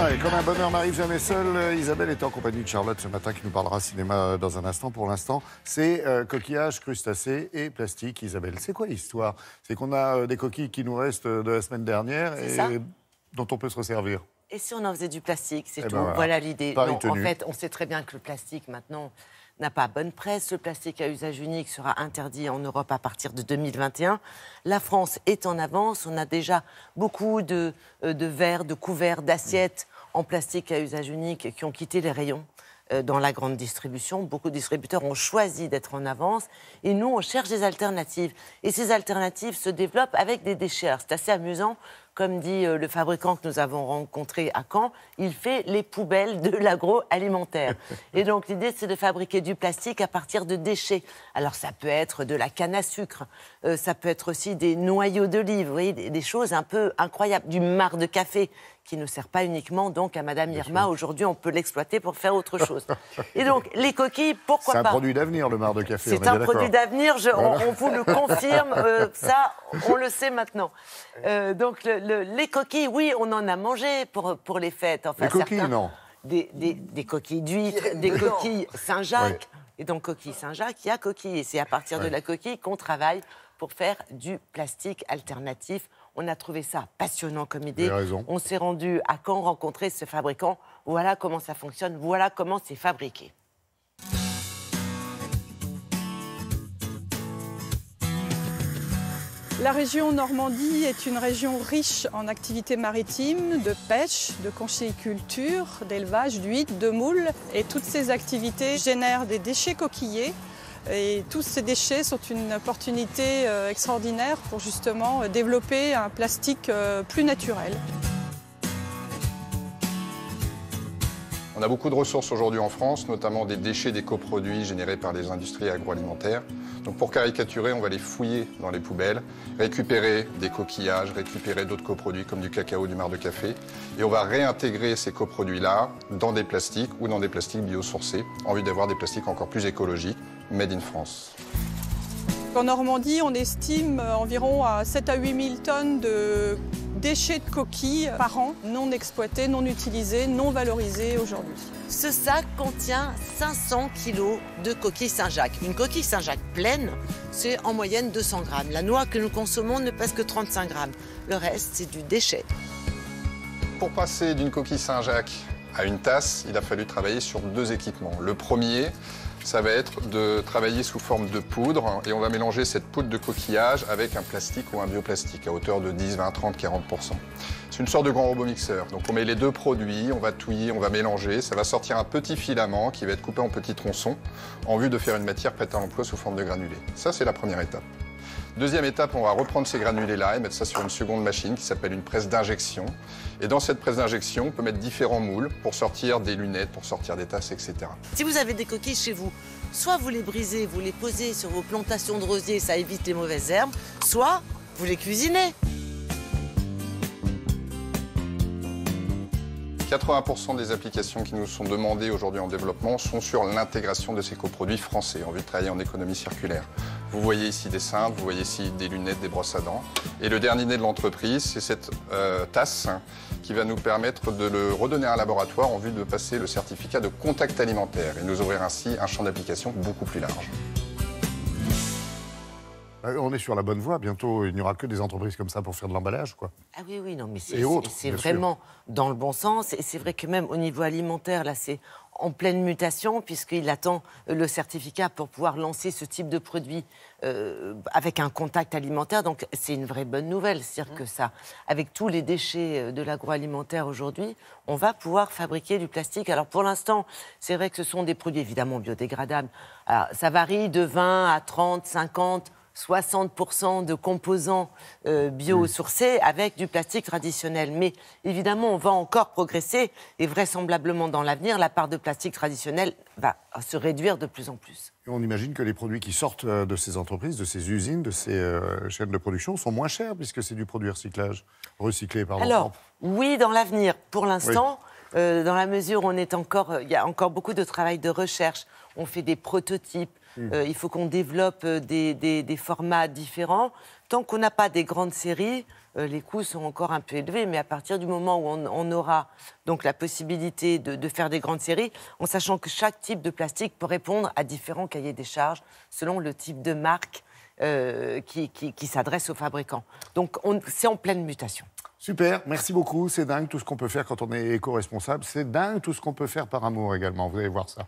Ouais, comme un bonheur n'arrive jamais seul, Isabelle est en compagnie de Charlotte ce matin qui nous parlera cinéma dans un instant. Pour l'instant, c'est coquillages, crustacés et plastique. Isabelle, c'est quoi l'histoire? C'est qu'on a des coquilles qui nous restent de la semaine dernière et dont on peut se resservir. Et si on en faisait du plastique, c'est tout. Ben voilà l'idée. En fait, on sait très bien que le plastique, maintenant, n'a pas bonne presse. Le plastique à usage unique sera interdit en Europe à partir de 2021. La France est en avance. On a déjà beaucoup de verres, de couverts, d'assiettes en plastique à usage unique qui ont quitté les rayons dans la grande distribution. Beaucoup de distributeurs ont choisi d'être en avance. Et nous, on cherche des alternatives. Et ces alternatives se développent avec des déchets. Alors, c'est assez amusant. Comme dit le fabricant que nous avons rencontré à Caen, il fait les poubelles de l'agroalimentaire. Et donc l'idée, c'est de fabriquer du plastique à partir de déchets. Alors ça peut être de la canne à sucre, ça peut être aussi des noyaux d'olive, vous voyez, des choses un peu incroyables, du marc de café qui ne sert pas uniquement donc à Madame Irma. Aujourd'hui, on peut l'exploiter pour faire autre chose. Et donc les coquilles, pourquoi pas? C'est un produit d'avenir, le marc de café. C'est un produit d'avenir, on vous le confirme, ça, on le sait maintenant. Donc les coquilles, oui, on en a mangé pour les fêtes. Enfin, les coquilles, non. Des coquilles d'huîtres, des coquilles Saint-Jacques. Oui. Et donc, coquille Saint-Jacques, il y a coquille. Et c'est à partir de la coquille qu'on travaille pour faire du plastique alternatif. On a trouvé ça passionnant comme idée. On s'est rendu à Caen rencontrer ce fabricant. Voilà comment ça fonctionne, voilà comment c'est fabriqué. La région Normandie est une région riche en activités maritimes, de pêche, de conchyliculture, d'élevage, d'huîtres, de moules. Et toutes ces activités génèrent des déchets coquillés. Et tous ces déchets sont une opportunité extraordinaire pour justement développer un plastique plus naturel. On a beaucoup de ressources aujourd'hui en France, notamment des déchets des coproduits générés par les industries agroalimentaires. Donc pour caricaturer, on va les fouiller dans les poubelles, récupérer des coquillages, récupérer d'autres coproduits comme du cacao, du marc de café. Et on va réintégrer ces coproduits-là dans des plastiques ou dans des plastiques biosourcés, en vue d'avoir des plastiques encore plus écologiques, made in France. En Normandie, on estime environ à 7 à 8 000 tonnes de déchets de coquilles par an, non exploités, non utilisés, non valorisés aujourd'hui. Ce sac contient 500 kilos de coquilles Saint-Jacques. Une coquille Saint-Jacques pleine, c'est en moyenne 200 grammes. La noix que nous consommons ne pèse que 35 grammes. Le reste, c'est du déchet. Pour passer d'une coquille Saint-Jacques à une tasse, il a fallu travailler sur 2 équipements. Le premier, ça va être de travailler sous forme de poudre et on va mélanger cette poudre de coquillage avec un plastique ou un bioplastique à hauteur de 10, 20, 30, 40%. C'est une sorte de grand robot mixeur. Donc on met les 2 produits, on va touiller, on va mélanger. Ça va sortir un petit filament qui va être coupé en petits tronçons en vue de faire une matière prête à l'emploi sous forme de granulés. Ça, c'est la première étape. Deuxième étape, on va reprendre ces granulés-là et mettre ça sur une seconde machine qui s'appelle une presse d'injection. Et dans cette presse d'injection, on peut mettre différents moules pour sortir des lunettes, pour sortir des tasses, etc. Si vous avez des coquilles chez vous, soit vous les brisez, vous les posez sur vos plantations de rosiers, ça évite les mauvaises herbes, soit vous les cuisinez. 80% des applications qui nous sont demandées aujourd'hui en développement sont sur l'intégration de ces coproduits français en vue de travailler en économie circulaire. Vous voyez ici des cintres, vous voyez ici des lunettes, des brosses à dents. Et le dernier né de l'entreprise, c'est cette tasse qui va nous permettre de le redonner à un laboratoire en vue de passer le certificat de contact alimentaire et nous ouvrir ainsi un champ d'application beaucoup plus large. On est sur la bonne voie. Bientôt, il n'y aura que des entreprises comme ça pour faire de l'emballage, quoi. Ah oui, oui, non, mais c'est vraiment dans le bon sens. Et c'est vrai que même au niveau alimentaire, là, c'est en pleine mutation, puisqu'il attend le certificat pour pouvoir lancer ce type de produit avec un contact alimentaire. Donc, c'est une vraie bonne nouvelle. C'est-à-dire que ça, avec tous les déchets de l'agroalimentaire aujourd'hui, on va pouvoir fabriquer du plastique. Alors, pour l'instant, c'est vrai que ce sont des produits évidemment biodégradables. Alors, ça varie de 20 à 30, 50... 60% de composants biosourcés avec du plastique traditionnel. Mais évidemment, on va encore progresser et vraisemblablement dans l'avenir, la part de plastique traditionnel va se réduire de plus en plus. Et on imagine que les produits qui sortent de ces entreprises, de ces usines, de ces chaînes de production sont moins chers puisque c'est du produit recyclé. Pardon. Alors, oui, dans l'avenir. Pour l'instant, dans la mesure où il y a encore beaucoup de travail de recherche, on fait des prototypes, Il faut qu'on développe des formats différents. Tant qu'on n'a pas des grandes séries, les coûts sont encore un peu élevés. Mais à partir du moment où on aura donc la possibilité de faire des grandes séries, en sachant que chaque type de plastique peut répondre à différents cahiers des charges selon le type de marque qui s'adresse aux fabricants. Donc c'est en pleine mutation. Super, merci beaucoup. C'est dingue tout ce qu'on peut faire quand on est éco-responsable. C'est dingue tout ce qu'on peut faire par amour également. Vous allez voir ça.